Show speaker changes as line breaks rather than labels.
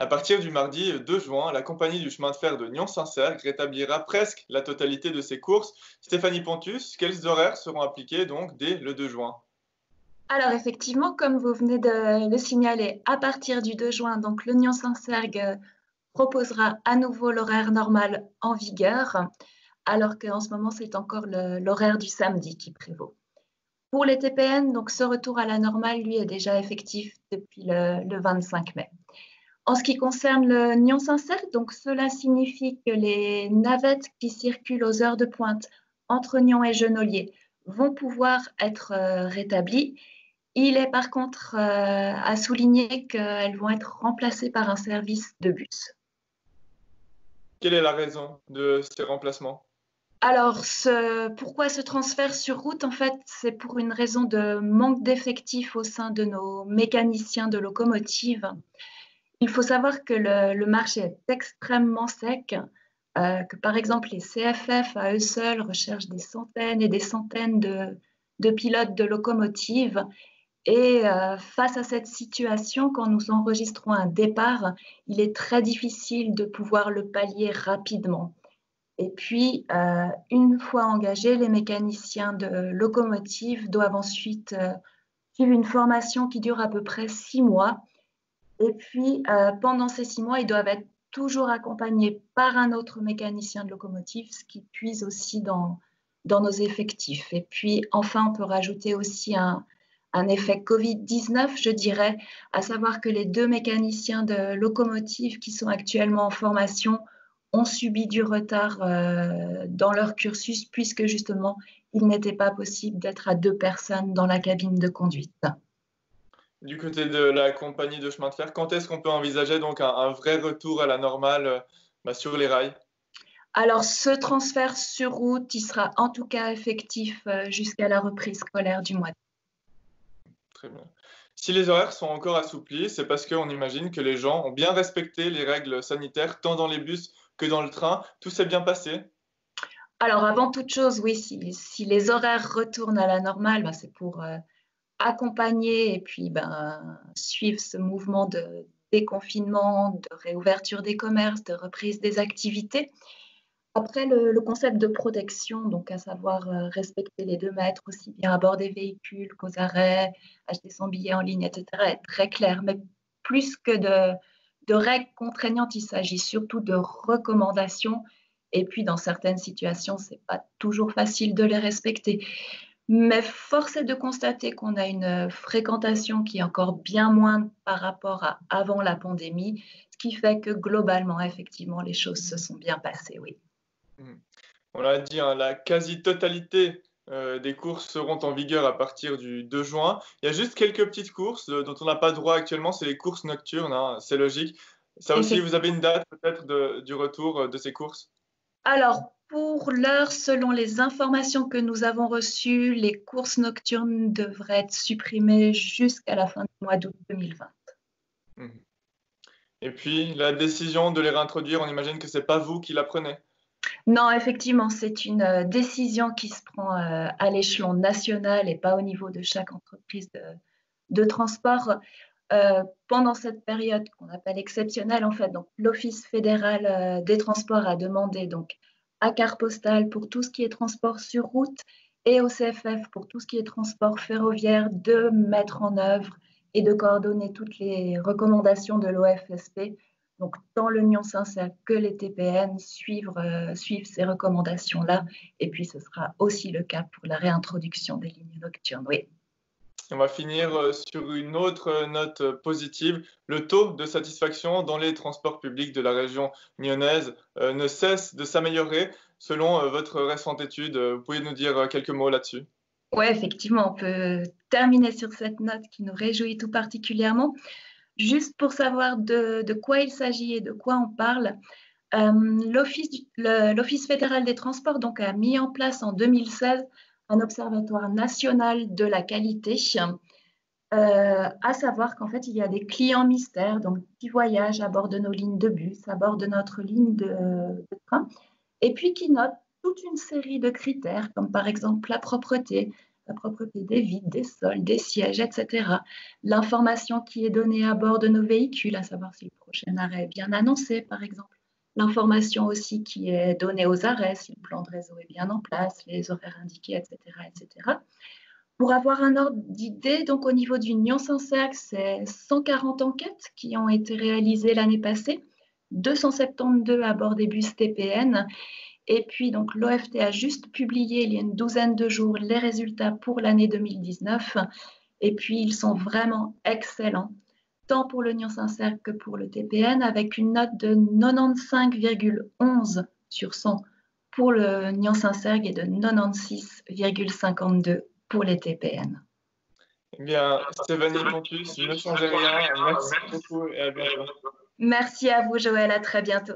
À partir du mardi 2 juin, la compagnie du chemin de fer de Nyon-Saint-Cergue rétablira presque la totalité de ses courses. Stéphanie Pontus, quels horaires seront appliqués donc dès le 2 juin?
Alors effectivement, comme vous venez de le signaler, à partir du 2 juin, donc l'Union Saint-Cergue proposera à nouveau l'horaire normal en vigueur, alors qu'en ce moment, c'est encore l'horaire du samedi qui prévaut. Pour les TPN, donc ce retour à la normale, lui, est déjà effectif depuis le 25 mai. En ce qui concerne le Nyon-Saint-Cergue, donc cela signifie que les navettes qui circulent aux heures de pointe entre Nyon et Genolier vont pouvoir être rétablies. Il est par contre à souligner qu'elles vont être remplacées par un service de bus.
Quelle est la raison de ces remplacements?
Alors, pourquoi ce transfert sur route? En fait, c'est pour une raison de manque d'effectifs au sein de nos mécaniciens de locomotives. Il faut savoir que le marché est extrêmement sec, que par exemple les CFF à eux seuls recherchent des centaines et des centaines de pilotes de locomotives. Et face à cette situation, quand nous enregistrons un départ, il est très difficile de pouvoir le pallier rapidement. Et puis, une fois engagés, les mécaniciens de locomotives doivent ensuite suivre une formation qui dure à peu près 6 mois. Et puis, pendant ces 6 mois, ils doivent être toujours accompagnés par un autre mécanicien de locomotive, ce qui puise aussi dans nos effectifs. Et puis, enfin, on peut rajouter aussi un effet Covid-19, je dirais, à savoir que les 2 mécaniciens de locomotive qui sont actuellement en formation ont subi du retard dans leur cursus, puisque justement, il n'était pas possible d'être à 2 personnes dans la cabine de conduite.
Du côté de la compagnie de chemin de fer, quand est-ce qu'on peut envisager donc un vrai retour à la normale, sur les rails?
Alors, ce transfert sur route, il sera en tout cas effectif jusqu'à la reprise scolaire du mois.
Très bien. Si les horaires sont encore assouplis, c'est parce qu'on imagine que les gens ont bien respecté les règles sanitaires, tant dans les bus que dans le train. Tout s'est bien passé?
Alors, avant toute chose, oui, si les horaires retournent à la normale, ben, c'est pour accompagner et puis suivre ce mouvement de déconfinement, de réouverture des commerces, de reprise des activités. Après, le concept de protection, donc à savoir respecter les 2 mètres aussi bien à bord des véhicules qu'aux arrêts, acheter son billet en ligne, et cetera, est très clair. Mais plus que de règles contraignantes, il s'agit surtout de recommandations. Et puis, dans certaines situations, c'est pas toujours facile de les respecter. Mais force est de constater qu'on a une fréquentation qui est encore bien moindre par rapport à avant la pandémie, ce qui fait que globalement, effectivement, les choses se sont bien passées, oui.
Mmh. On l'a dit, hein, la quasi-totalité, des courses seront en vigueur à partir du 2 juin. Il y a juste quelques petites courses, dont on n'a pas droit actuellement, c'est les courses nocturnes, hein, c'est logique. Ça aussi,
Effec
vous avez une date peut-être du retour, de ces courses?
Alors, pour l'heure, selon les informations que nous avons reçues, les courses nocturnes devraient être supprimées jusqu'à la fin du mois d'août 2020.
Mmh. Et puis la décision de les réintroduire, on imagine que c'est pas vous qui la prenez?
Non, effectivement, c'est une décision qui se prend à l'échelon national et pas au niveau de chaque entreprise de transport. Pendant cette période qu'on appelle exceptionnelle, en fait, donc l'Office fédéral des transports a demandé donc à Carte Postale pour tout ce qui est transport sur route et au CFF pour tout ce qui est transport ferroviaire de mettre en œuvre et de coordonner toutes les recommandations de l'OFSP. Donc, tant l'Union Sincère que les TPN suivent ces recommandations-là. Et puis, ce sera aussi le cas pour la réintroduction des lignes nocturnes. Oui.
On va finir, sur une autre, note, positive. Le taux de satisfaction dans les transports publics de la région lyonnaise, ne cesse de s'améliorer selon, votre récente étude. Vous pouvez nous dire, quelques mots là-dessus?
Ouais, effectivement, on peut terminer sur cette note qui nous réjouit tout particulièrement. Juste pour savoir de quoi il s'agit et de quoi on parle, l'Office fédéral des transports donc, a mis en place en 2016 un observatoire national de la qualité, à savoir qu'en fait, il y a des clients mystères donc, qui voyagent à bord de nos lignes de bus, à bord de notre ligne de train, et puis qui notent toute une série de critères, comme par exemple la propreté, la propreté des vitres, des sols, des sièges, etc. L'information qui est donnée à bord de nos véhicules, à savoir si le prochain arrêt est bien annoncé, par exemple. L'information aussi qui est donnée aux arrêts, si le plan de réseau est bien en place, les horaires indiqués, etc., etc. Pour avoir un ordre d'idée, donc au niveau du Nyon-Saint-Cergue, c'est 140 enquêtes qui ont été réalisées l'année passée, 272 à bord des bus TPN. Et puis, donc, l'OFT a juste publié il y a une douzaine de jours les résultats pour l'année 2019. Et puis, ils sont vraiment excellents, tant pour le Nyon-Saint-Cergue que pour le TPN, avec une note de 95,11 sur 100 pour le Nyon-Saint-Cergue et de 96,52 pour les TPN.
Eh bien, Stéphanie Pontus, ne changez rien. Merci beaucoup et à bientôt.
Merci à vous, Joël. À très bientôt.